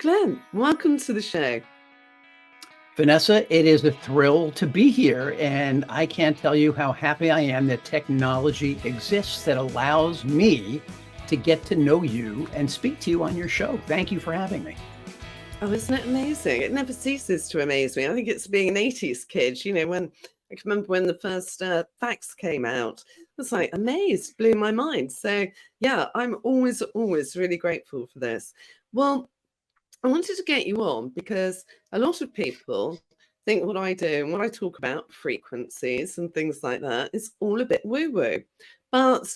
Glenn, welcome to the show. Vanessa, it is a thrill to be here, and I can't tell you how happy I am that technology exists that allows me to get to know you and speak to you on your show. Thank you for having me. Oh, isn't it amazing? It never ceases to amaze me. I think it's being an 80s kid, when I can remember when the first fax came out. I was like amazed, blew my mind. So, yeah, I'm always really grateful for this. Well, I wanted to get you on because a lot of people think what I do and what I talk about, frequencies and things like that, is all a bit woo woo. But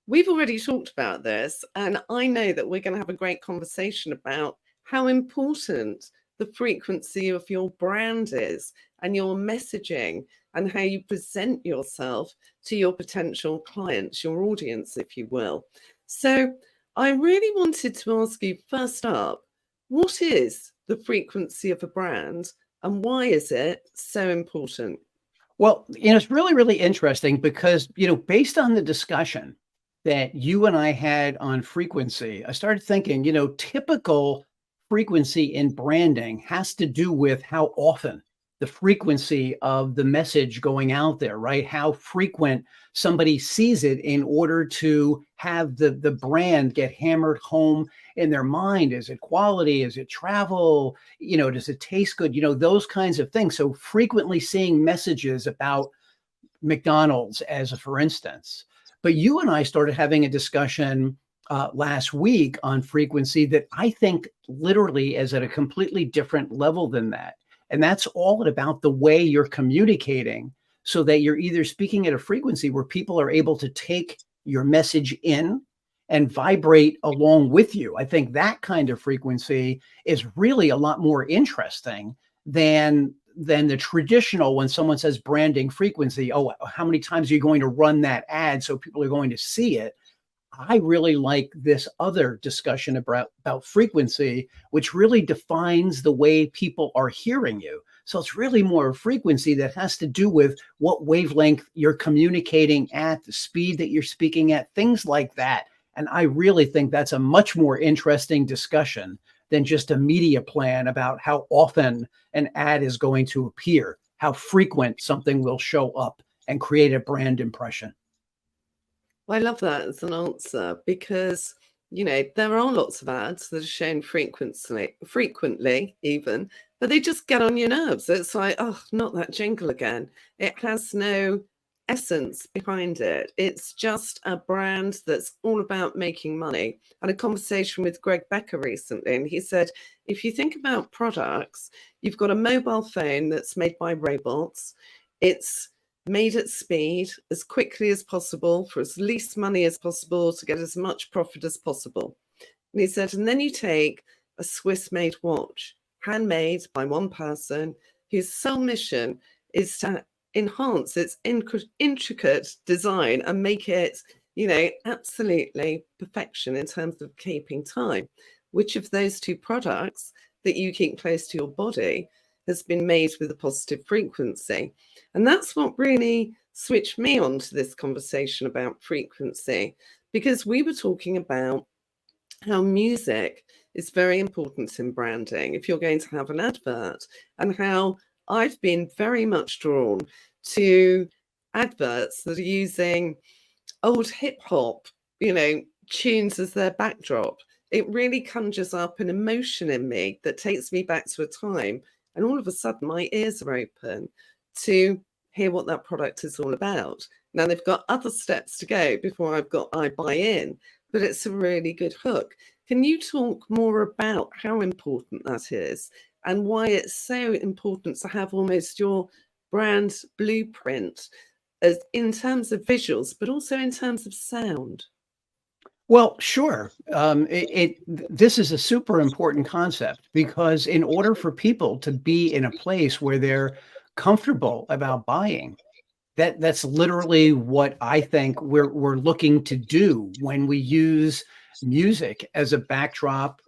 we've already talked about this, and I know that we're going to have a great conversation about how important the frequency of your brand is and your messaging and how you present yourself to your potential clients, your audience, if you will. So, I really wanted to ask you first up, what is the frequency of a brand and why is it so important? Well, it's really, really interesting because, based on the discussion that you and I had on frequency, I started thinking, typical frequency in branding has to do with how often the frequency of the message going out there, right? How frequent somebody sees it in order to have the brand get hammered home in their mind. Is it quality? Is it travel? Does it taste good? Those kinds of things. So frequently seeing messages about McDonald's as a for instance. But you and I started having a discussion last week on frequency that I think literally is at a completely different level than that. And that's all about the way you're communicating so that you're either speaking at a frequency where people are able to take your message in and vibrate along with you. I think that kind of frequency is really a lot more interesting than the traditional when someone says branding frequency. Oh, how many times are you going to run that ad so people are going to see it? I really like this other discussion about frequency, which really defines the way people are hearing you. So it's really more a frequency that has to do with what wavelength you're communicating at, the speed that you're speaking at, things like that. And I really think that's a much more interesting discussion than just a media plan about how often an ad is going to appear, how frequent something will show up and create a brand impression. Well, I love that as an answer because, there are lots of ads that are shown frequently even, but they just get on your nerves. It's like, oh, not that jingle again. It has no essence behind it. It's just a brand that's all about making money. I had a conversation with Greg Becker recently, and he said, if you think about products, you've got a mobile phone that's made by robots. It's made at speed as quickly as possible for as least money as possible to get as much profit as possible. And he said, and then you take a Swiss made watch, handmade by one person whose sole mission is to enhance its intricate design and make it, absolutely perfection in terms of keeping time. Which of those two products that you keep close to your body has been made with a positive frequency? And that's what really switched me on to this conversation about frequency, because we were talking about how music is very important in branding if you're going to have an advert, and how I've been very much drawn to adverts that are using old hip hop, tunes as their backdrop. It really conjures up an emotion in me that takes me back to a time, and all of a sudden my ears are open to hear what that product is all about. Now they've got other steps to go before I buy in, but it's a really good hook. Can you talk more about how important that is and why it's so important to have almost your brand blueprint as in terms of visuals, but also in terms of sound? Well, sure. This is a super important concept because in order for people to be in a place where they're comfortable about buying, that's literally what I think we're looking to do when we use music as a backdrop.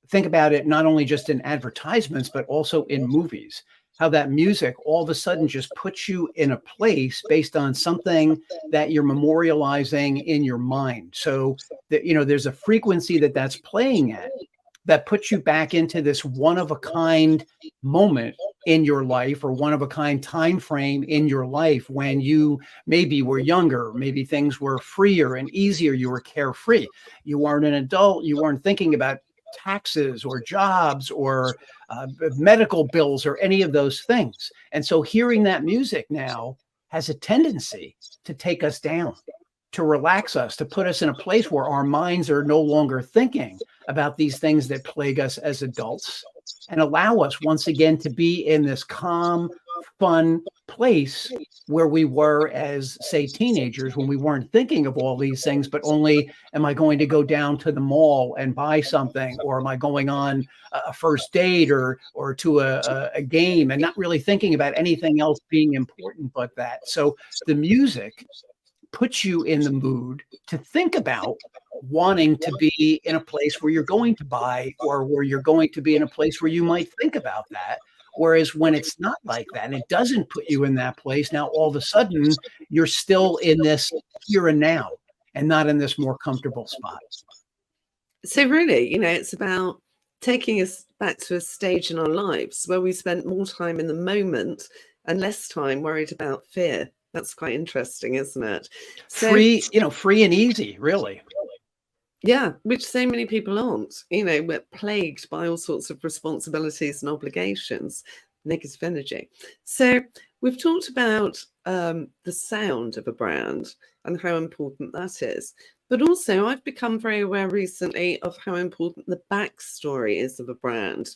Think about it not only just in advertisements, but also in movies. How that music all of a sudden just puts you in a place based on something that you're memorializing in your mind. So that there's a frequency that's playing at. that puts you back into this one of a kind moment in your life, or one of a kind time frame in your life when you maybe were younger, maybe things were freer and easier, you were carefree, you weren't an adult, you weren't thinking about taxes or jobs or medical bills or any of those things. And so hearing that music now has a tendency to take us down, to relax us, to put us in a place where our minds are no longer thinking about these things that plague us as adults, and allow us once again to be in this calm, fun place where we were as, say, teenagers, when we weren't thinking of all these things, but only, am I going to go down to the mall and buy something? Or am I going on a first date, or to a game, and not really thinking about anything else being important but that. So the music puts you in the mood to think about wanting to be in a place where you're going to buy, or where you're going to be in a place where you might think about that. Whereas when it's not like that, and it doesn't put you in that place, now all of a sudden you're still in this here and now, and not in this more comfortable spot. So really, it's about taking us back to a stage in our lives where we spent more time in the moment and less time worried about fear. That's quite interesting, isn't it? So, Free and easy, really. yeah, which so many people aren't. We're plagued by all sorts of responsibilities and obligations, negative energy. So we've talked about the sound of a brand and how important that is. But also, I've become very aware recently of how important the backstory is of a brand,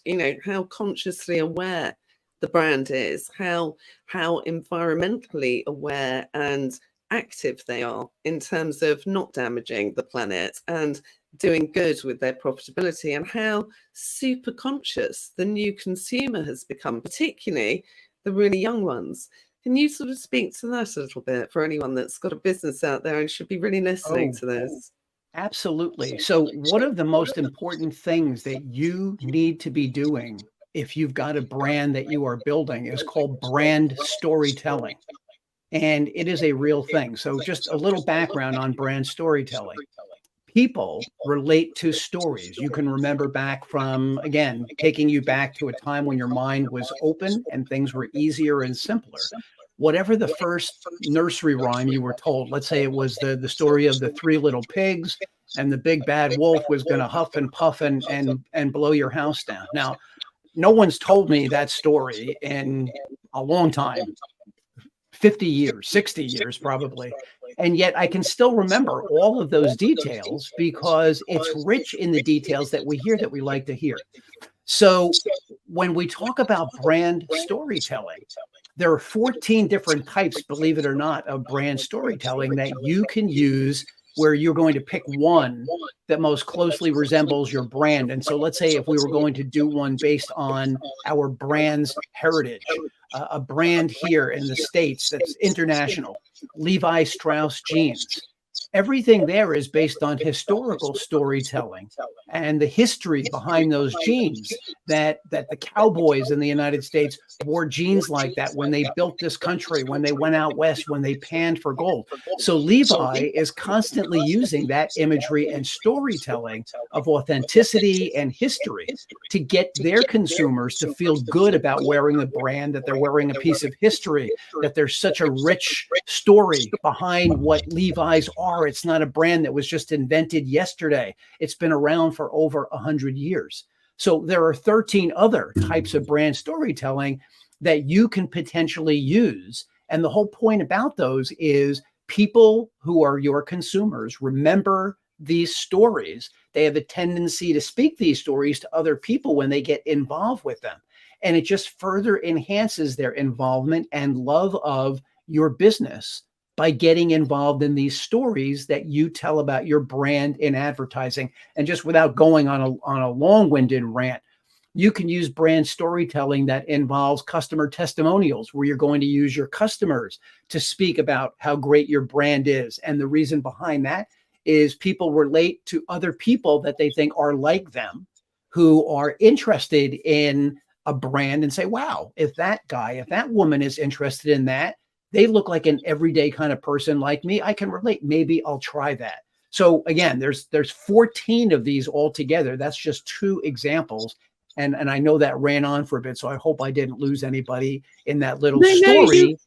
how consciously aware the brand is, how environmentally aware and active they are in terms of not damaging the planet and doing good with their profitability, and how super conscious the new consumer has become, particularly the really young ones. Can you sort of speak to that a little bit for anyone that's got a business out there and should be really listening to this? Absolutely. So one of the most important things that you need to be doing if you've got a brand that you are building is called brand storytelling. And it is a real thing. So just a little background on brand storytelling. People relate to stories. You can remember back from, again, taking you back to a time when your mind was open and things were easier and simpler. Whatever the first nursery rhyme you were told, let's say it was the story of the three little pigs, and the big bad wolf was going to huff and puff and blow your house down. Now, no one's told me that story in a long time, 50 years, 60 years probably. And yet I can still remember all of those details because it's rich in the details that we hear, that we like to hear. So when we talk about brand storytelling, there are 14 different types, believe it or not, of brand storytelling that you can use, where you're going to pick one that most closely resembles your brand. And so let's say if we were going to do one based on our brand's heritage, a brand here in the States that's international, Levi Strauss jeans. Everything there is based on historical storytelling and the history behind those jeans, that the cowboys in the United States wore jeans like that when they built this country, when they went out west, when they panned for gold. So Levi is constantly using that imagery and storytelling of authenticity and history to get their consumers to feel good about wearing the brand, that they're wearing a piece of history, that there's such a rich story behind what Levi's are. It's not a brand that was just invented yesterday. It's been around for over 100 years. So there are 13 other types of brand storytelling that you can potentially use. And the whole point about those is people who are your consumers remember these stories. They have a tendency to speak these stories to other people when they get involved with them. And it just further enhances their involvement and love of your business by getting involved in these stories that you tell about your brand in advertising. And just without going on a long-winded rant, you can use brand storytelling that involves customer testimonials, where you're going to use your customers to speak about how great your brand is. And the reason behind that is people relate to other people that they think are like them, who are interested in a brand, and say, wow, if that woman is interested in that, they look like an everyday kind of person like me, I can relate. Maybe I'll try that. So again, there's 14 of these altogether. That's just two examples. And I know that ran on for a bit, so I hope I didn't lose anybody in that little No, story.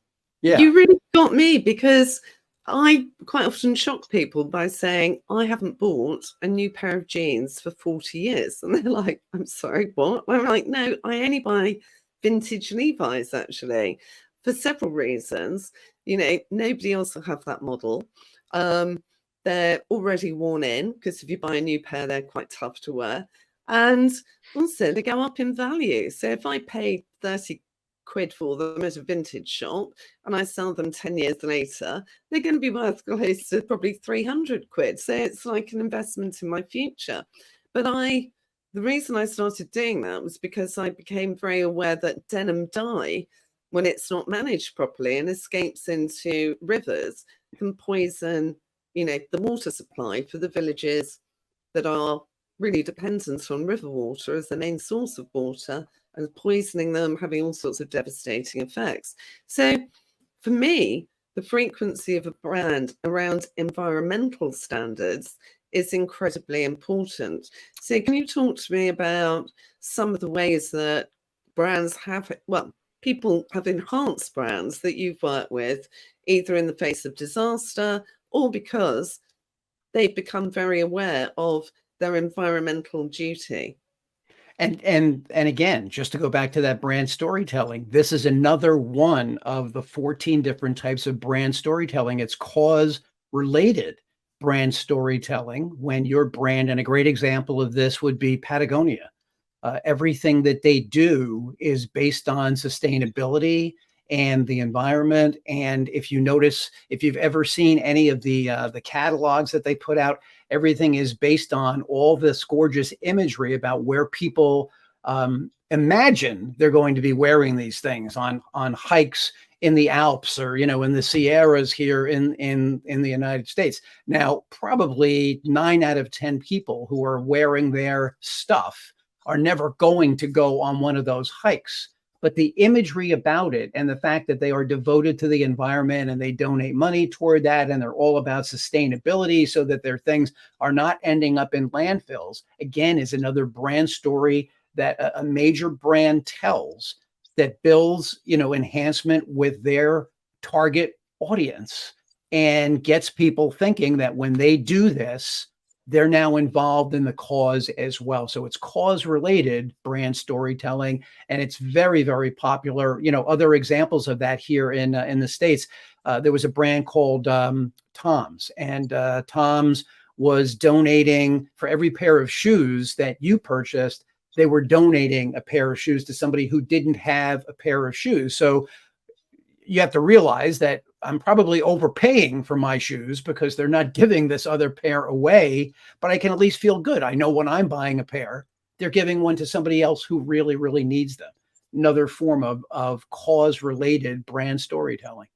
Yeah. you really got me, because I quite often shock people by saying, I haven't bought a new pair of jeans for 40 years. And they're like, I'm sorry, what? I'm like, no, I only buy vintage Levi's actually, for several reasons. Nobody else will have that model. They're already worn in, because if you buy a new pair, they're quite tough to wear. And also they go up in value. So if I pay 30 quid for them at a vintage shop and I sell them 10 years later, they're going to be worth close to probably 300 quid. So it's like an investment in my future. But the reason I started doing that was because I became very aware that denim dye, when it's not managed properly and escapes into rivers, can poison, the water supply for the villages that are really dependent on river water as the main source of water, and poisoning them, having all sorts of devastating effects. So for me, the frequency of a brand around environmental standards is incredibly important. So can you talk to me about some of the ways that brands have, people have enhanced brands that you've worked with, either in the face of disaster or because they've become very aware of their environmental duty? And again, just to go back to that brand storytelling, this is another one of the 14 different types of brand storytelling. It's cause related brand storytelling when your brand, and a great example of this would be Patagonia. Everything that they do is based on sustainability and the environment. And if you notice, if you've ever seen any of the catalogs that they put out, everything is based on all this gorgeous imagery about where people imagine they're going to be wearing these things on hikes in the Alps, or in the Sierras here in the United States. Now, probably 9 out of 10 people who are wearing their stuff are never going to go on one of those hikes. But the imagery about it and the fact that they are devoted to the environment and they donate money toward that, and they're all about sustainability so that their things are not ending up in landfills, again, is another brand story that a major brand tells that builds, enhancement with their target audience and gets people thinking that when they do this, they're now involved in the cause as well. So it's cause related brand storytelling, and it's very, very popular. Other examples of that here in the States, there was a brand called Tom's, and Tom's was donating for every pair of shoes that you purchased. They were donating a pair of shoes to somebody who didn't have a pair of shoes. So you have to realize that I'm probably overpaying for my shoes because they're not giving this other pair away, but I can at least feel good. I know when I'm buying a pair, they're giving one to somebody else who really, really needs them. Another form of cause-related brand storytelling.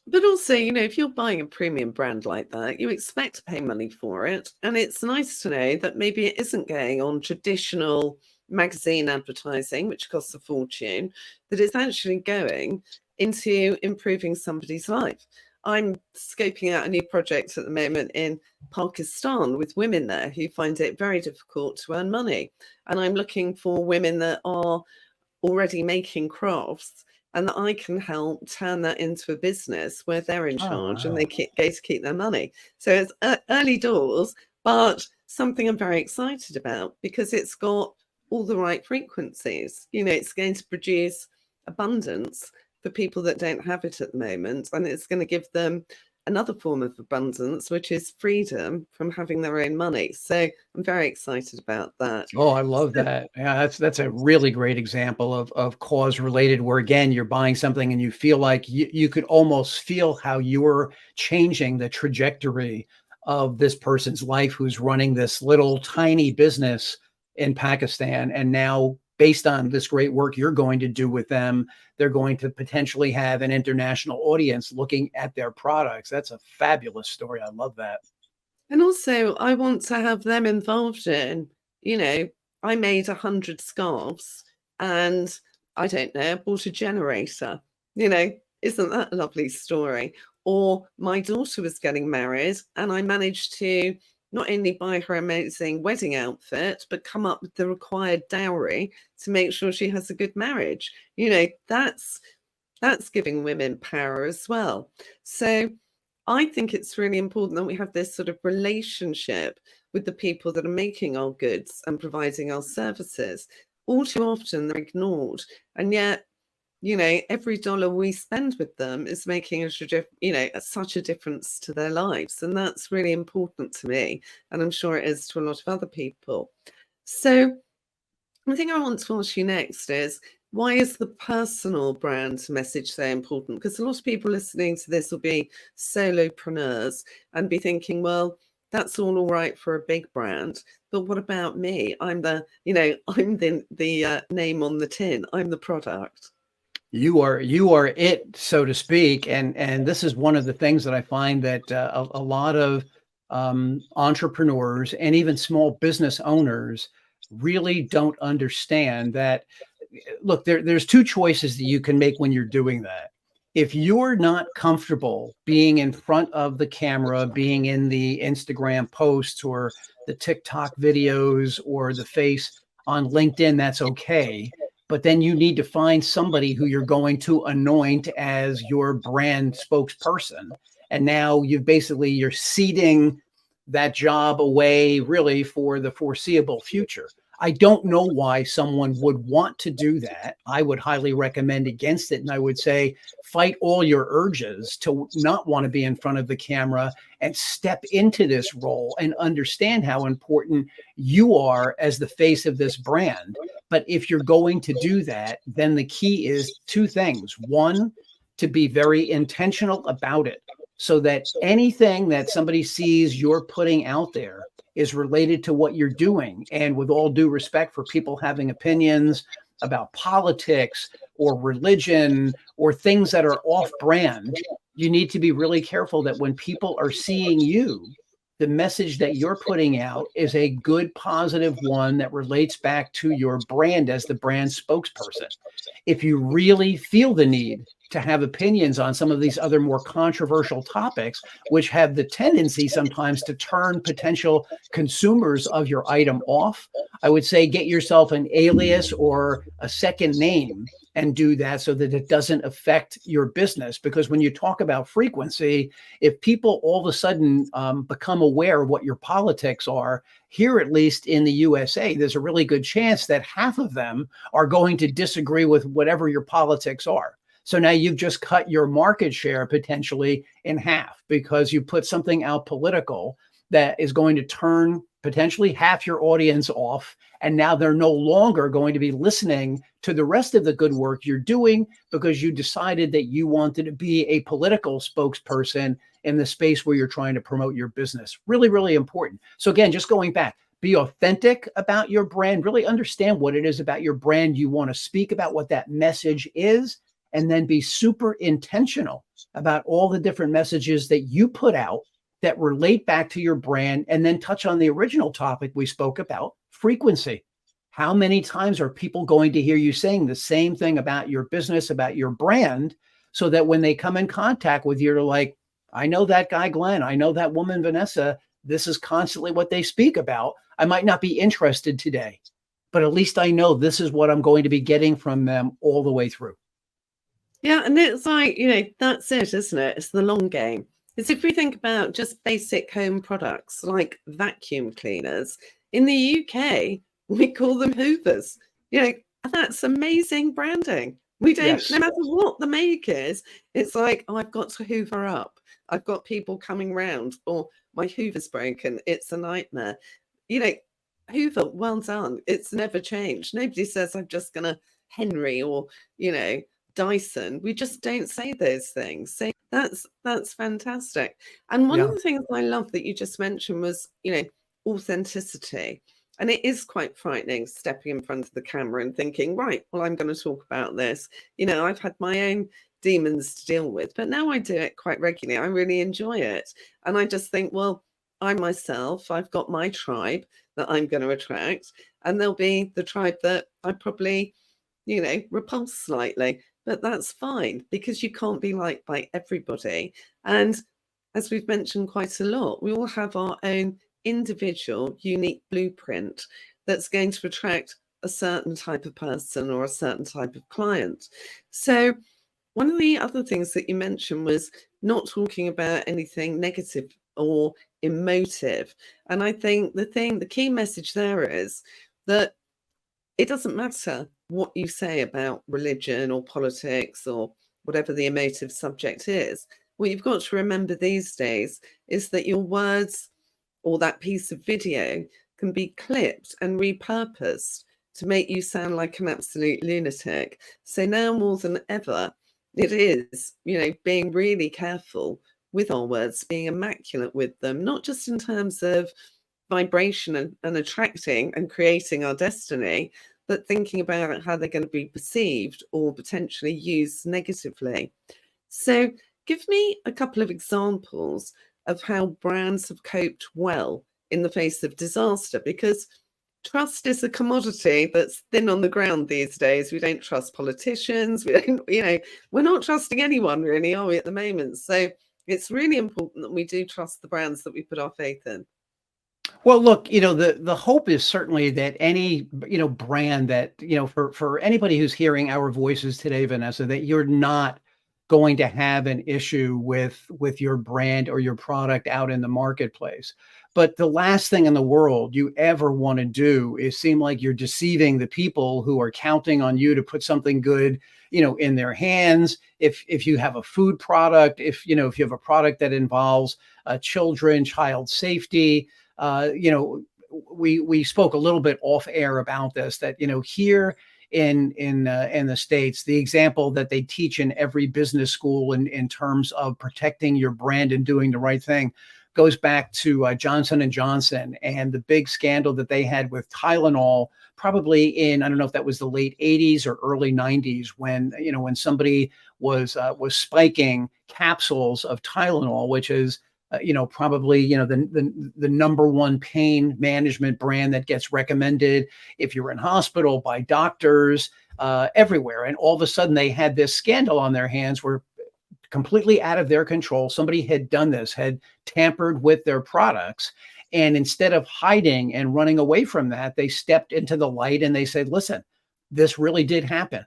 But also, if you're buying a premium brand like that, you expect to pay money for it. And it's nice to know that maybe it isn't going on traditional magazine advertising, which costs a fortune, that it's actually going into improving somebody's life. I'm scoping out a new project at the moment in Pakistan with women there who find it very difficult to earn money. And I'm looking for women that are already making crafts, and that I can help turn that into a business where they're in charge and they get to keep their money. So it's early doors, but something I'm very excited about because it's got all the right frequencies. It's going to produce abundance for people that don't have it at the moment, and it's going to give them another form of abundance, which is freedom from having their own money. So I'm very excited about that. Oh, I love that. Yeah, that's a really great example of cause related, where again, you're buying something and you feel like you could almost feel how you're changing the trajectory of this person's life who's running this little tiny business in Pakistan. And now, based on this great work you're going to do with them, they're going to potentially have an international audience looking at their products. That's a fabulous story. I love that. And also, I want to have them involved in, I made 100 scarves and I don't know, I bought a generator. Isn't that a lovely story? Or my daughter was getting married and I managed to not only buy her amazing wedding outfit, but come up with the required dowry to make sure she has a good marriage. That's giving women power as well. So I think it's really important that we have this sort of relationship with the people that are making our goods and providing our services. All too often they're ignored. And yet, every dollar we spend with them is making such a difference to their lives. And that's really important to me. And I'm sure it is to a lot of other people. So the thing I want to ask you next is, why is the personal brand message so important? Because a lot of people listening to this will be solopreneurs and be thinking, well, that's all right for a big brand, but what about me? I'm I'm the name on the tin. I'm the product. You are it, so to speak, and this is one of the things that I find that a lot of entrepreneurs and even small business owners really don't understand that. Look, there's two choices that you can make when you're doing that. If you're not comfortable being in front of the camera, being in the Instagram posts or the TikTok videos or the face on LinkedIn, that's okay. But then you need to find somebody who you're going to anoint as your brand spokesperson. And now you're ceding that job away really for the foreseeable future. I don't know why someone would want to do that. I would highly recommend against it. And I would say, fight all your urges to not want to be in front of the camera and step into this role and understand how important you are as the face of this brand. But if you're going to do that, then the key is two things. One, to be very intentional about it, so that anything that somebody sees you're putting out there is related to what you're doing. And with all due respect for people having opinions about politics or religion or things that are off brand, you need to be really careful that when people are seeing you, the message that you're putting out is a good, positive one that relates back to your brand as the brand spokesperson. If you really feel the need to have opinions on some of these other more controversial topics, which have the tendency sometimes to turn potential consumers of your item off, I would say get yourself an alias or a second name and do that so that it doesn't affect your business. Because when you talk about frequency, if people all of a sudden become aware of what your politics are, here, at least in the USA, there's a really good chance that half of them are going to disagree with whatever your politics are. So now you've just cut your market share potentially in half because you put something out political that is going to turn potentially half your audience off. And now they're no longer going to be listening to the rest of the good work you're doing because you decided that you wanted to be a political spokesperson in the space where you're trying to promote your business. Really, really important. So again, just going back, be authentic about your brand, really understand what it is about your brand you want to speak about, what that message is, and then be super intentional about all the different messages that you put out that relate back to your brand, and then touch on the original topic we spoke about, frequency. How many times are people going to hear you saying the same thing about your business, about your brand, so that when they come in contact with you, they're like, I know that guy, Glenn. I know that woman, Vanessa. This is constantly what they speak about. I might not be interested today, but at least I know this is what I'm going to be getting from them all the way through. Yeah, and it's like, that's it, isn't it? It's the long game. It's if we think about just basic home products like vacuum cleaners, in the UK, we call them Hoovers. That's amazing branding. We don't, Yes. no matter what the make is, it's like, oh, I've got to hoover up. I've got people coming round, or my Hoover's broken. It's a nightmare. Hoover, well done. It's never changed. Nobody says I'm just going to Henry or, Dyson. We just don't say those things. So that's fantastic. And one of Yeah. the things I love that you just mentioned was, authenticity. And it is quite frightening stepping in front of the camera and thinking, right, well, I'm going to talk about this. I've had my own demons to deal with, but now I do it quite regularly. I really enjoy it. And I just think, well, I myself, I've got my tribe that I'm going to attract, and there'll be the tribe that I probably, repulse slightly. but that's fine because you can't be liked by everybody. And as we've mentioned quite a lot, we all have our own individual, unique blueprint that's going to attract a certain type of person or a certain type of client. So, one of the other things that you mentioned was not talking about anything negative or emotive. And I think the key message there is that it doesn't matter what you say about religion or politics or whatever the emotive subject is. What you've got to remember these days is that your words or that piece of video can be clipped and repurposed to make you sound like an absolute lunatic. So now more than ever, it is, being really careful with our words, being immaculate with them, not just in terms of vibration and attracting and creating our destiny, but thinking about how they're going to be perceived or potentially used negatively. So, give me a couple of examples of how brands have coped well in the face of disaster, because trust is a commodity that's thin on the ground these days. We don't trust politicians. We don't, we're not trusting anyone really, are we, at the moment? So, it's really important that we do trust the brands that we put our faith in. Well, look, the hope is certainly that any, brand that, for anybody who's hearing our voices today, Vanessa, that you're not going to have an issue with your brand or your product out in the marketplace. But the last thing in the world you ever want to do is seem like you're deceiving the people who are counting on you to put something good, in their hands. If you have a food product, if you have a product that involves children, child safety, we spoke a little bit off air about this, that here in the States, the example that they teach in every business school in terms of protecting your brand and doing the right thing goes back to Johnson and Johnson and the big scandal that they had with Tylenol, probably in, I don't know if that was the late 80s or early 90s, when somebody was spiking capsules of Tylenol, which is probably, the number one pain management brand that gets recommended if you're in hospital by doctors everywhere. And all of a sudden they had this scandal on their hands where completely out of their control, somebody had done this, had tampered with their products. And instead of hiding and running away from that, they stepped into the light and they said, listen, this really did happen.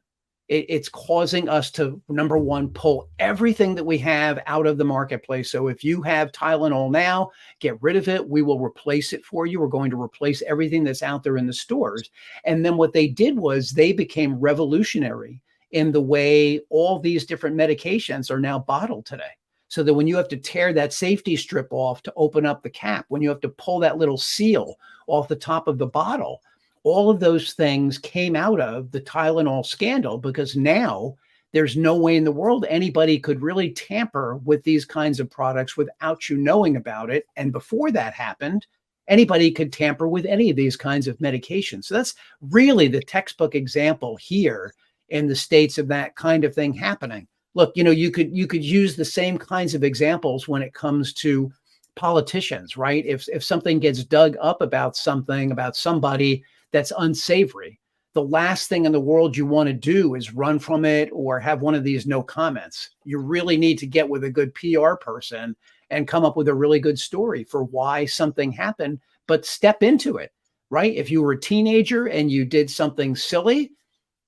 It's causing us to, number one, pull everything that we have out of the marketplace. So if you have Tylenol now, get rid of it. We will replace it for you. We're going to replace everything that's out there in the stores. And then what they did was they became revolutionary in the way all these different medications are now bottled today. So that when you have to tear that safety strip off to open up the cap, when you have to pull that little seal off the top of the bottle, all of those things came out of the Tylenol scandal, because now there's no way in the world anybody could really tamper with these kinds of products without you knowing about it. And before that happened, anybody could tamper with any of these kinds of medications. So that's really the textbook example here in the States of that kind of thing happening. Look, you could use the same kinds of examples when it comes to politicians, right? If something gets dug up about something, about somebody that's unsavory, the last thing in the world you want to do is run from it or have one of these no comments. You really need to get with a good PR person and come up with a really good story for why something happened, but step into it, right? If you were a teenager and you did something silly,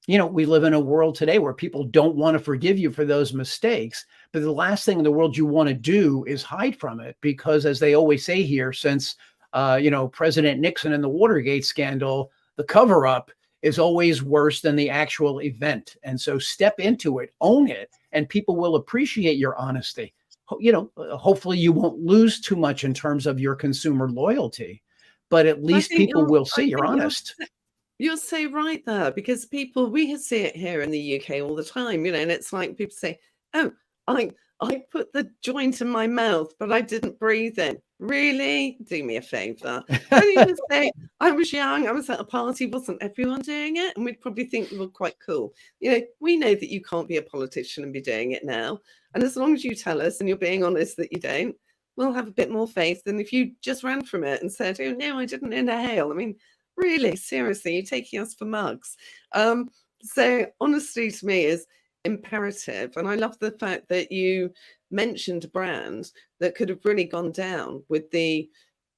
we live in a world today where people don't want to forgive you for those mistakes. But the last thing in the world you want to do is hide from it, because as they always say here, since, President Nixon and the Watergate scandal, the cover up is always worse than the actual event. And so step into it, own it, and people will appreciate your honesty. Hopefully you won't lose too much in terms of your consumer loyalty, but at least people will see you're honest. You're so right there, because we see it here in the UK all the time, and it's like people say, oh, I put the joint in my mouth, but I didn't breathe in. Really? Do me a favor. Don't even say, I was young, I was at a party, wasn't everyone doing it? And we'd probably think we were quite cool. We know that you can't be a politician and be doing it now. And as long as you tell us and you're being honest that you don't, we'll have a bit more faith than if you just ran from it and said, oh, no, I didn't inhale. I mean, really, seriously, you're taking us for mugs. So honesty to me is imperative. And I love the fact that you mentioned a brand that could have really gone down with the,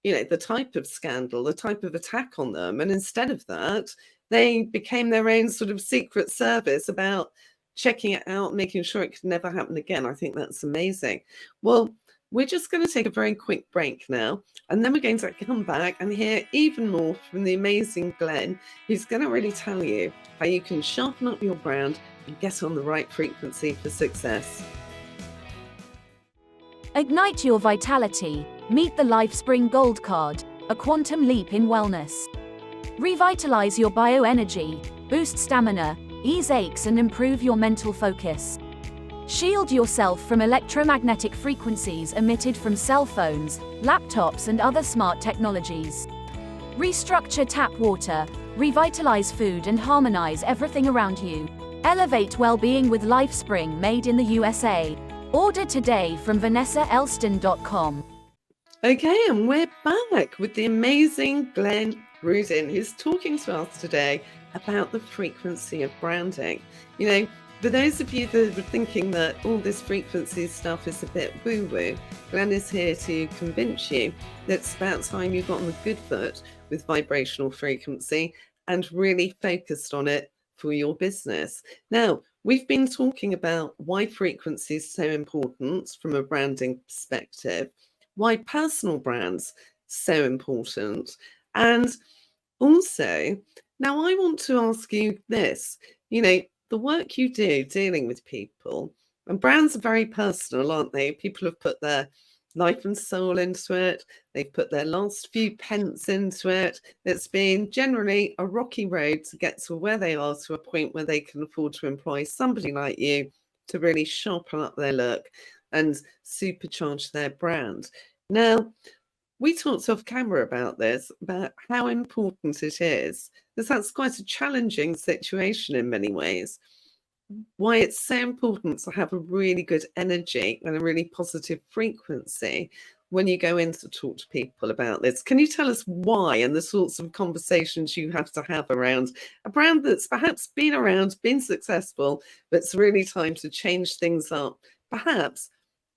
the type of scandal, the type of attack on them. And instead of that, they became their own sort of secret service about checking it out, making sure it could never happen again. I think that's amazing. Well, we're just going to take a very quick break now, and then we're going to come back and hear even more from the amazing Glenn, who's going to really tell you how you can sharpen up your brand and get on the right frequency for success. Ignite your vitality. Meet the LifeSpring Gold Card, a quantum leap in wellness. Revitalize your bioenergy, boost stamina, ease aches and improve your mental focus. Shield yourself from electromagnetic frequencies emitted from cell phones, laptops and other smart technologies. Restructure tap water, revitalize food and harmonize everything around you. Elevate well-being with LifeSpring made in the USA. Order today from VanessaElston.com. Okay, and we're back with the amazing Glenn Rudin, who's talking to us today about the frequency of branding. For those of you that are thinking that all this frequency stuff is a bit woo-woo, Glenn is here to convince you that it's about time you got on the good foot with vibrational frequency and really focused on it for your business. Now, we've been talking about why frequency is so important from a branding perspective, why personal brands so important, and also, now I want to ask you this, the work you do dealing with people, and brands are very personal, aren't they? People have put their life and soul into it. They've put their last few pence into it. It's been generally a rocky road to get to where they are, to a point where they can afford to employ somebody like you to really sharpen up their look and supercharge their brand. Now, we talked off camera about this, about how important it is, because that's quite a challenging situation in many ways. Why it's so important to have a really good energy and a really positive frequency when you go in to talk to people about this. Can you tell us why and the sorts of conversations you have to have around a brand that's perhaps been around, been successful, but it's really time to change things up, perhaps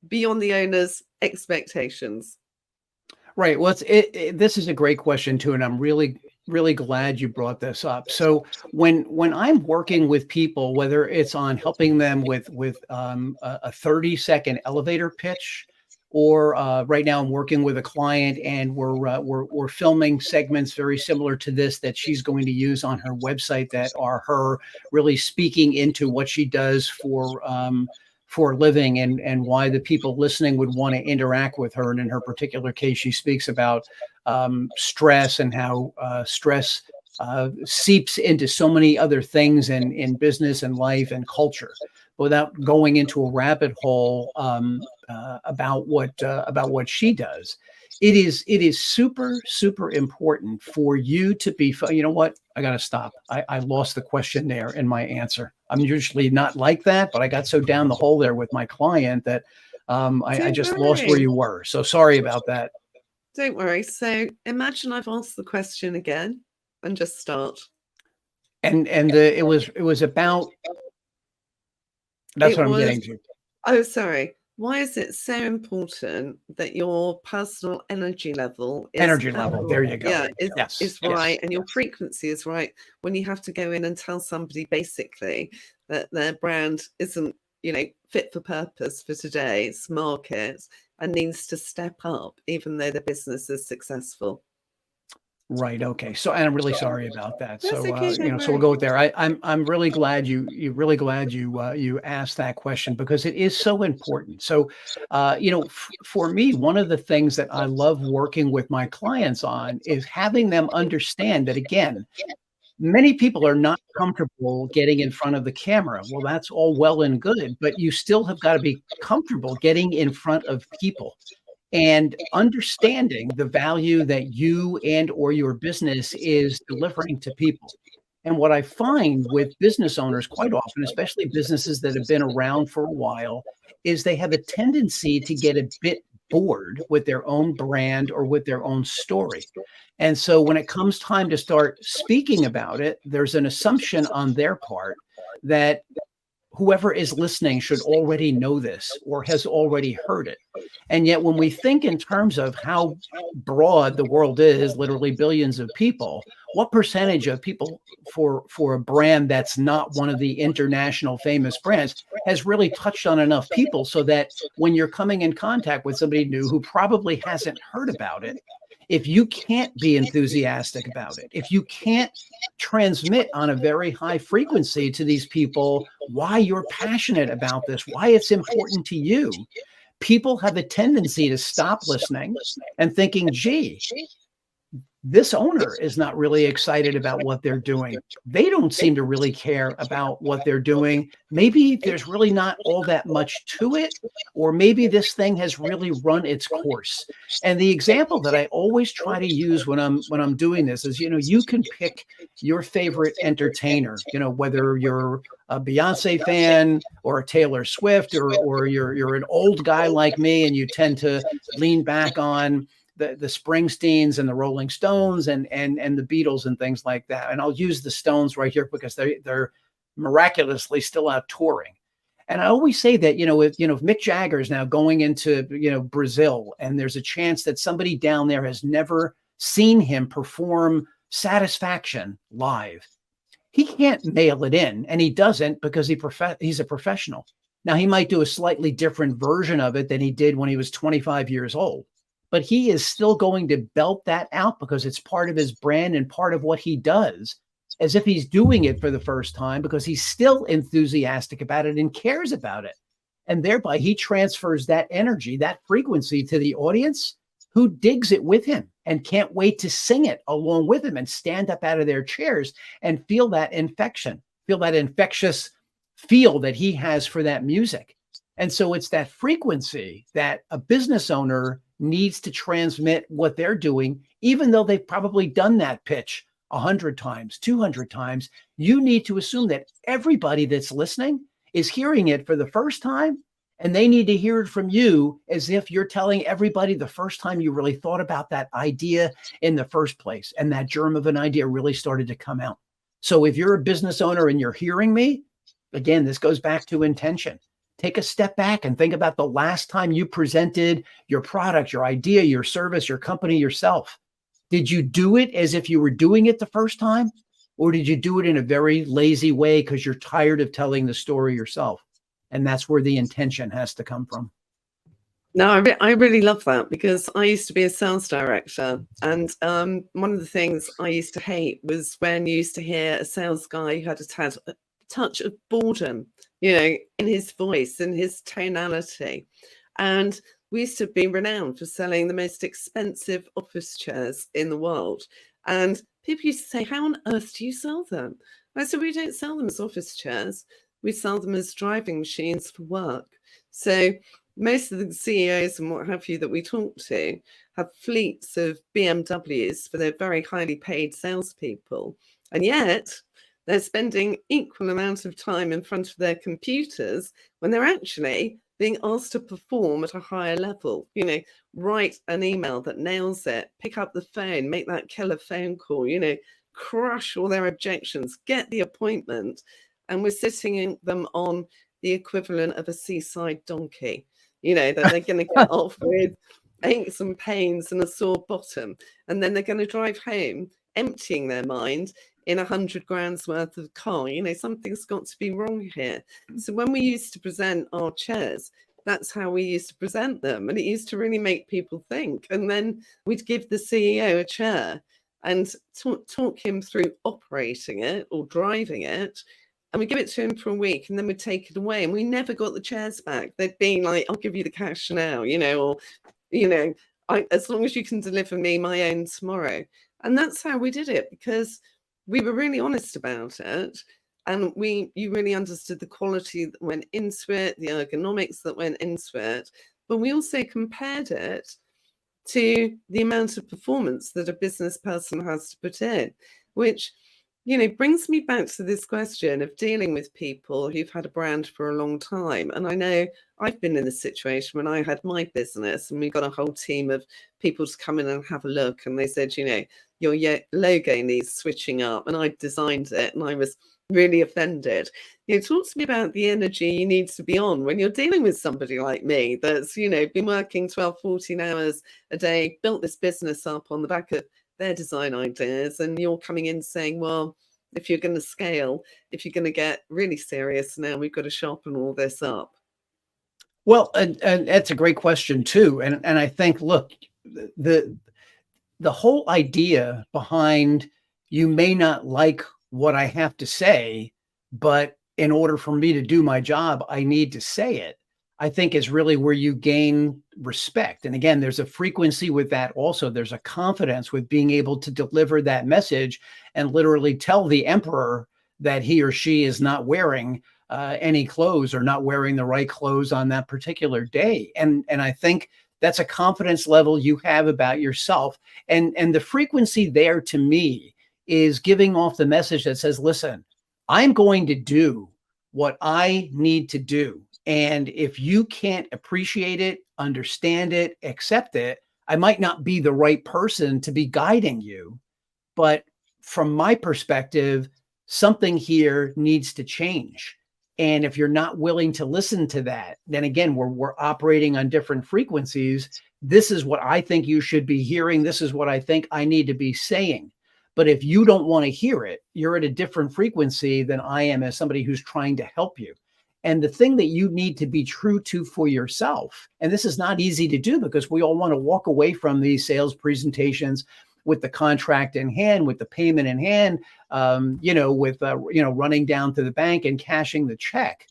beyond the owner's expectations? Right. Well, this is a great question too, and I'm really glad you brought this up. So when I'm working with people, whether it's on helping them with a 30-second elevator pitch, or right now I'm working with a client and we're filming segments very similar to this that she's going to use on her website that are her really speaking into what she does for a living and why the people listening would want to interact with her. And in her particular case, she speaks about stress and how stress seeps into so many other things in business and life and culture, without going into a rabbit hole about what she does. It is super important for you to be. You know what? I got to stop. I lost the question there in my answer. I'm usually not like that, but I got so down the hole there with my client that I just lost where you were. So sorry about that. Don't worry. So imagine I've asked the question again and just start. And it was about. That's what I'm getting to. Oh, sorry. Why is it so important that your personal energy level is there you go. Yeah, yes, is right, and your frequency is right when you have to go in and tell somebody basically that their brand isn't, fit for purpose for today's market and needs to step up, even though the business is successful. Right. Okay. So, and I'm really sorry about that. That's So, okay, so we'll go with there. I'm really glad you asked that question, because it is so important. So, for me, one of the things that I love working with my clients on is having them understand that, again, many people are not comfortable getting in front of the camera. Well, that's all well and good, but you still have got to be comfortable getting in front of people and understanding the value that you and or your business is delivering to people. And what I find with business owners quite often, especially businesses that have been around for a while, is they have a tendency to get a bit bored with their own brand or with their own story. And so when it comes time to start speaking about it, there's an assumption on their part that whoever is listening should already know this or has already heard it. And yet when we think in terms of how broad the world is, literally billions of people, what percentage of people for a brand that's not one of the international famous brands has really touched on enough people so that when you're coming in contact with somebody new who probably hasn't heard about it, if you can't be enthusiastic about it, if you can't transmit on a very high frequency to these people why you're passionate about this, why it's important to you, people have a tendency to stop listening and thinking, gee, this owner is not really excited about what they're doing. They don't seem to really care about what they're doing. Maybe there's really not all that much to it, or maybe this thing has really run its course. And the example that I always try to use when I'm doing this is, you can pick your favorite entertainer, whether you're a Beyonce fan or a Taylor Swift, or you're an old guy like me and you tend to lean back on the Springsteens and the Rolling Stones and the Beatles and things like that. And I'll use the Stones right here because they're miraculously still out touring. And I always say that, if Mick Jagger is now going into, Brazil, and there's a chance that somebody down there has never seen him perform Satisfaction live, he can't mail it in, and he doesn't because he's a professional. Now, he might do a slightly different version of it than he did when he was 25 years old. But he is still going to belt that out because it's part of his brand and part of what he does, as if he's doing it for the first time because he's still enthusiastic about it and cares about it. And thereby he transfers that energy, that frequency to the audience who digs it with him and can't wait to sing it along with him and stand up out of their chairs and feel that infection, feel that infectious feel that he has for that music. And so it's that frequency that a business owner needs to transmit what they're doing, even though they've probably done that pitch 100 times, 200 times. You need to assume that everybody that's listening is hearing it for the first time, and they need to hear it from you as if you're telling everybody the first time you really thought about that idea in the first place, and that germ of an idea really started to come out. So if you're a business owner and you're hearing me, again, this goes back to intention. Take a step back and think about the last time you presented your product, your idea, your service, your company, yourself. Did you do it as if you were doing it the first time? Or did you do it in a very lazy way because you're tired of telling the story yourself? And that's where the intention has to come from. No, I really love that because I used to be a sales director. And one of the things I used to hate was when you used to hear a sales guy who had a touch of boredom, in his voice and his tonality. And we used to be renowned for selling the most expensive office chairs in the world. And people used to say, how on earth do you sell them? I said, we don't sell them as office chairs. We sell them as driving machines for work. So most of the CEOs and what have you that we talk to have fleets of BMWs for their very highly paid salespeople. And yet they're spending equal amount of time in front of their computers when they're actually being asked to perform at a higher level, write an email that nails it, pick up the phone, make that killer phone call, crush all their objections, get the appointment. And we're sitting them on the equivalent of a seaside donkey, that they're going to get off with aches and pains and a sore bottom. And then they're going to drive home emptying their mind in 100 grand's worth of car. Something's got to be wrong here. So when we used to present our chairs, that's how we used to present them. And it used to really make people think. And then we'd give the CEO a chair and talk him through operating it or driving it. And we give it to him for a week and then we'd take it away. And we never got the chairs back. They'd been like, I'll give you the cash now, or, as long as you can deliver me my own tomorrow. And that's how we did it because we were really honest about it. And you really understood the quality that went into it, the ergonomics that went into it. But we also compared it to the amount of performance that a business person has to put in, which, brings me back to this question of dealing with people who've had a brand for a long time. And I know I've been in this situation when I had my business and we got a whole team of people to come in and have a look. And they said, your logo needs switching up. And I designed it and I was really offended. Talk to me about the energy you need to be on when you're dealing with somebody like me that's, been working 12, 14 hours a day, built this business up on the back of their design ideas, and you're coming in saying, well, if you're going to scale, if you're going to get really serious now, we've got to sharpen all this up. Well, and that's a great question too. And I think, look, the whole idea behind, you may not like what I have to say, but in order for me to do my job, I need to say it, I think is really where you gain respect. And again, there's a frequency with that also. There's a confidence with being able to deliver that message and literally tell the emperor that he or she is not wearing any clothes, or not wearing the right clothes on that particular day. And I think that's a confidence level you have about yourself. And the frequency there to me is giving off the message that says, listen, I'm going to do what I need to do. And if you can't appreciate it, understand it, accept it, I might not be the right person to be guiding you. But from my perspective, something here needs to change. And if you're not willing to listen to that, then again, we're operating on different frequencies. This is what I think you should be hearing. This is what I think I need to be saying. But if you don't want to hear it, you're at a different frequency than I am as somebody who's trying to help you. And the thing that you need to be true to for yourself, and this is not easy to do because we all want to walk away from these sales presentations with the contract in hand, with the payment in hand, with running down to the bank and cashing the check.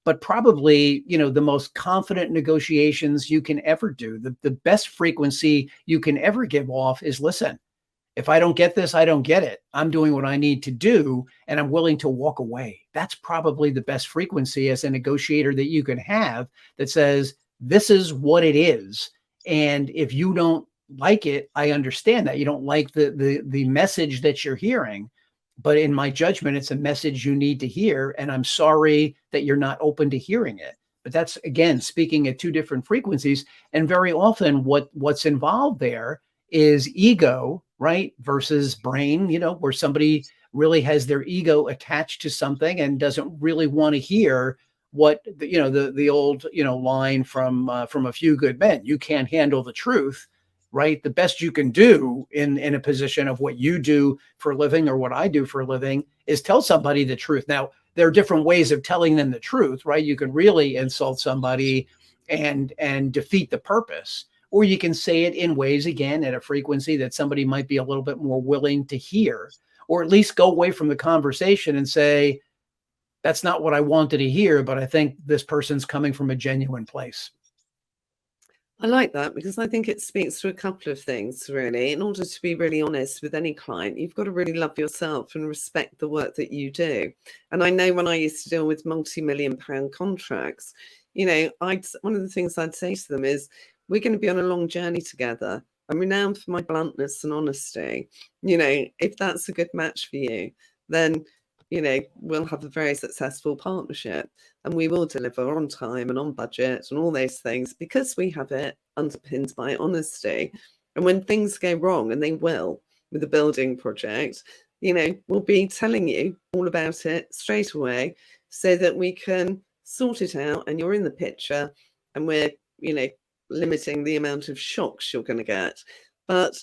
But probably, the most confident negotiations you can ever do, the best frequency you can ever give off is, listen, if I don't get this, I don't get it. I'm doing what I need to do, and I'm willing to walk away. That's probably the best frequency as a negotiator that you can have, that says, this is what it is. And if you don't like it, I understand that you don't like the message that you're hearing, but in my judgment, it's a message you need to hear. And I'm sorry that you're not open to hearing it. But that's, again, speaking at two different frequencies. And very often what's involved there is ego, right? Versus brain, where somebody really has their ego attached to something and doesn't really want to hear what, the old, line from A Few Good Men, you can't handle the truth, right? The best you can do in a position of what you do for a living, or what I do for a living, is tell somebody the truth. Now, there are different ways of telling them the truth, right? You can really insult somebody and defeat the purpose. Or you can say it in ways, again, at a frequency that somebody might be a little bit more willing to hear, or at least go away from the conversation and say, that's not what I wanted to hear, but I think this person's coming from a genuine place. I like that, because I think it speaks to a couple of things, really. In order to be really honest with any client, you've got to really love yourself and respect the work that you do. And I know when I used to deal with multi-million-pound contracts, one of the things I'd say to them is, we're going to be on a long journey together. I'm renowned for my bluntness and honesty. If that's a good match for you, then, we'll have a very successful partnership, and we will deliver on time and on budget and all those things, because we have it underpinned by honesty. And when things go wrong, and they will with a building project, we'll be telling you all about it straight away, so that we can sort it out and you're in the picture, and we're, limiting the amount of shocks you're going to get. But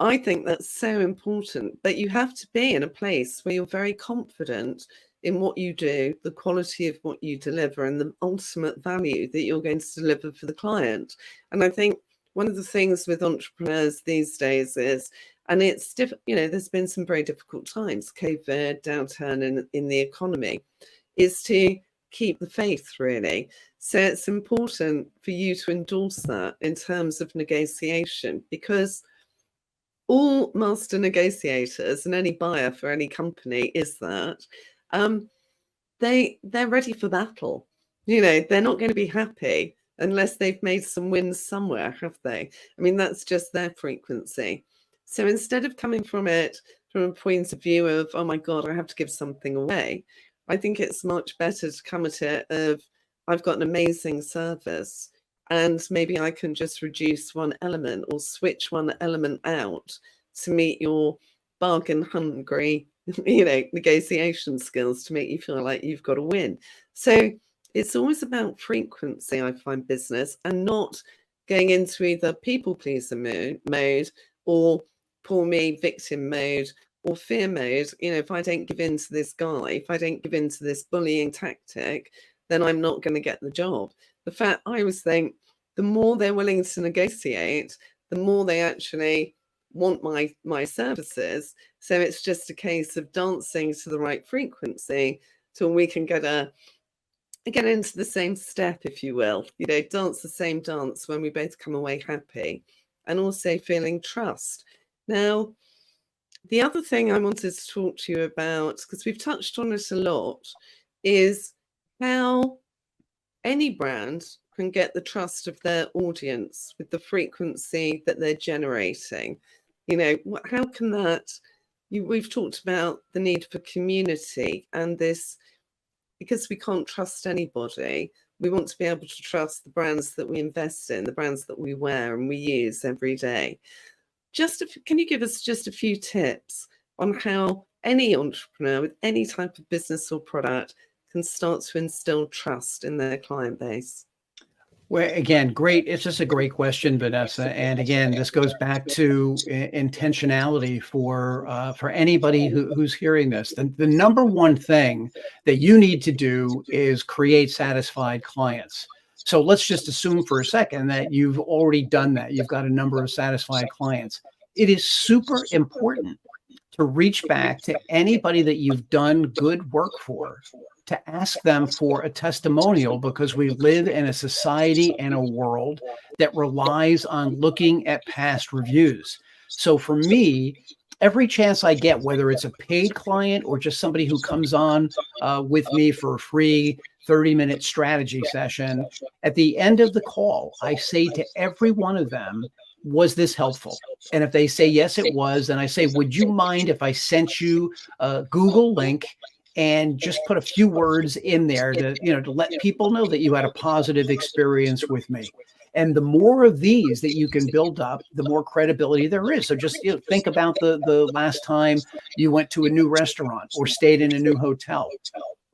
I think that's so important, that you have to be in a place where you're very confident in what you do, the quality of what you deliver, and the ultimate value that you're going to deliver for the client. And I think one of the things with entrepreneurs these days is, and it's there's been some very difficult times, COVID, downturn in the economy, is to keep the faith, really. So it's important for you to endorse that in terms of negotiation, because all master negotiators and any buyer for any company is that they're ready for battle. They're not going to be happy unless they've made some wins somewhere, have they? I mean, that's just their frequency. So instead of coming from it from a point of view of, oh my God, I have to give something away, I think it's much better to come at it of, I've got an amazing service, and maybe I can just reduce one element or switch one element out to meet your bargain hungry negotiation skills to make you feel like you've got to win. So it's always about frequency, I find, business, and not going into either people pleaser mode or poor me victim mode or fear mode. If I don't give in to this guy, if I don't give in to this bullying tactic, then I'm not going to get the job. The fact I always think the more they're willing to negotiate, the more they actually want my services. So it's just a case of dancing to the right frequency till we can get into the same step, if you will, dance the same dance when we both come away happy, and also feeling trust. Now, the other thing I wanted to talk to you about, because we've touched on it a lot, is how any brand can get the trust of their audience with the frequency that they're generating. How can that, we've talked about the need for community and this, because we can't trust anybody, we want to be able to trust the brands that we invest in, the brands that we wear and we use every day. Can you give us just a few tips on how any entrepreneur with any type of business or product can start to instill trust in their client base? Well, again, great. It's just a great question, Vanessa. And again, this goes back to intentionality for anybody who's hearing this. The number one thing that you need to do is create satisfied clients. So let's just assume for a second that you've already done that. You've got a number of satisfied clients. It is super important to reach back to anybody that you've done good work for, to ask them for a testimonial, because we live in a society and a world that relies on looking at past reviews. So for me, every chance I get, whether it's a paid client or just somebody who comes on with me for a free 30-minute strategy session, at the end of the call, I say to every one of them, was this helpful? And if they say, yes, it was, then I say, would you mind if I sent you a Google link and just put a few words in there to let people know that you had a positive experience with me? And the more of these that you can build up, the more credibility there is. So just think about the last time you went to a new restaurant or stayed in a new hotel,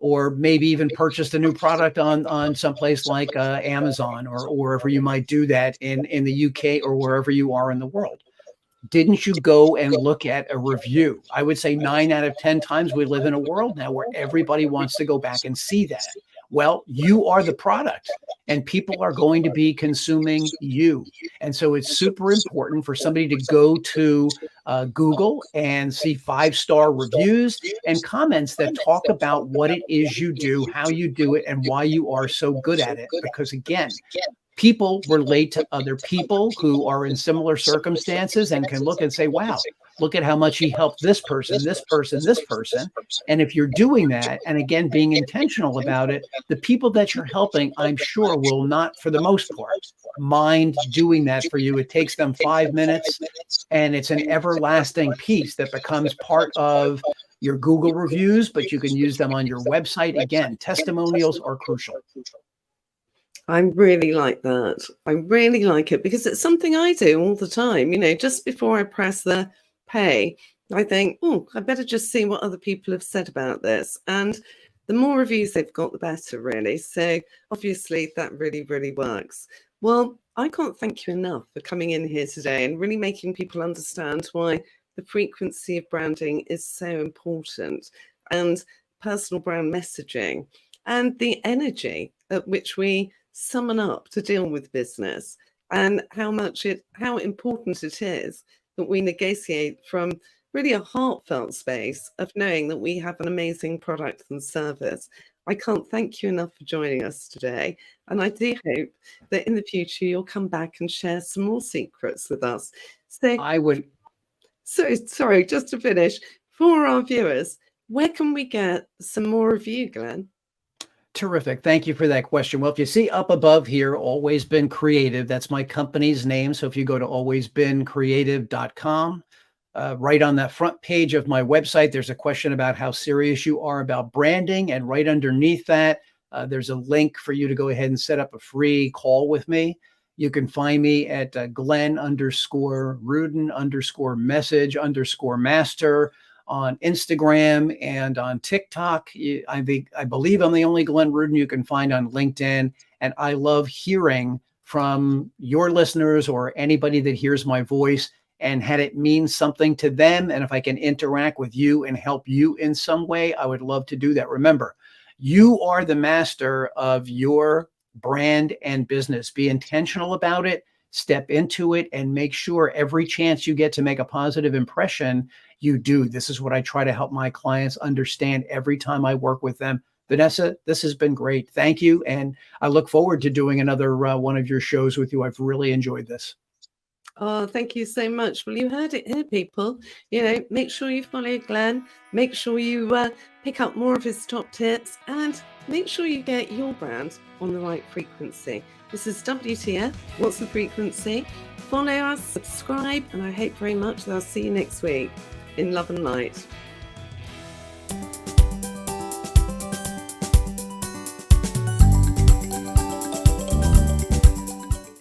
or maybe even purchased a new product on someplace like Amazon or wherever you might do that in the UK or wherever you are in the world. Didn't you go and look at a review? I would say 9 out of 10 times we live in a world now where everybody wants to go back and see that. Well, you are the product and people are going to be consuming you. And so it's super important for somebody to go to Google and see 5-star reviews and comments that talk about what it is you do, how you do it, and why you are so good at it. Because again, people relate to other people who are in similar circumstances and can look and say, wow, look at how much he helped this person, this person, this person. And if you're doing that, and again, being intentional about it, the people that you're helping, I'm sure, will not, for the most part, mind doing that for you. It takes them 5 minutes, and it's an everlasting piece that becomes part of your Google reviews, but you can use them on your website. Again, testimonials are crucial. I really like that. I really like it because it's something I do all the time. Just before I press the pay, I think, oh, I better just see what other people have said about this. And the more reviews they've got, the better, really. So obviously that really, really works. Well, I can't thank you enough for coming in here today and really making people understand why the frequency of branding is so important, and personal brand messaging, and the energy at which we summon up to deal with business, and how important it is that we negotiate from really a heartfelt space of knowing that we have an amazing product and service. I can't thank you enough for joining us today. And I do hope that in the future you'll come back and share some more secrets with us. So I would. So sorry, just to finish, for our viewers, where can we get some more of you, Glenn? Terrific. Thank you for that question. Well, if you see up above here, Always Been Creative, that's my company's name. So if you go to alwaysbeencreative.com, right on that front page of my website, there's a question about how serious you are about branding. And right underneath that, there's a link for you to go ahead and set up a free call with me. You can find me at Glenn_Rudin_message_master on Instagram and on TikTok. I believe I'm the only Glenn Rudin you can find on LinkedIn. And I love hearing from your listeners or anybody that hears my voice and had it mean something to them. And if I can interact with you and help you in some way, I would love to do that. Remember, you are the master of your brand and business. Be intentional about it, step into it, and make sure every chance you get to make a positive impression, you do. This is what I try to help my clients understand every time I work with them. Vanessa, this has been great. Thank you. And I look forward to doing another one of your shows with you. I've really enjoyed this. Oh, thank you so much. Well, you heard it here, people. Make sure you follow Glenn. Make sure you pick up more of his top tips, and make sure you get your brand on the right frequency. This is WTF. What's the frequency? Follow us, subscribe, and I hope very much that I'll see you next week in love and light.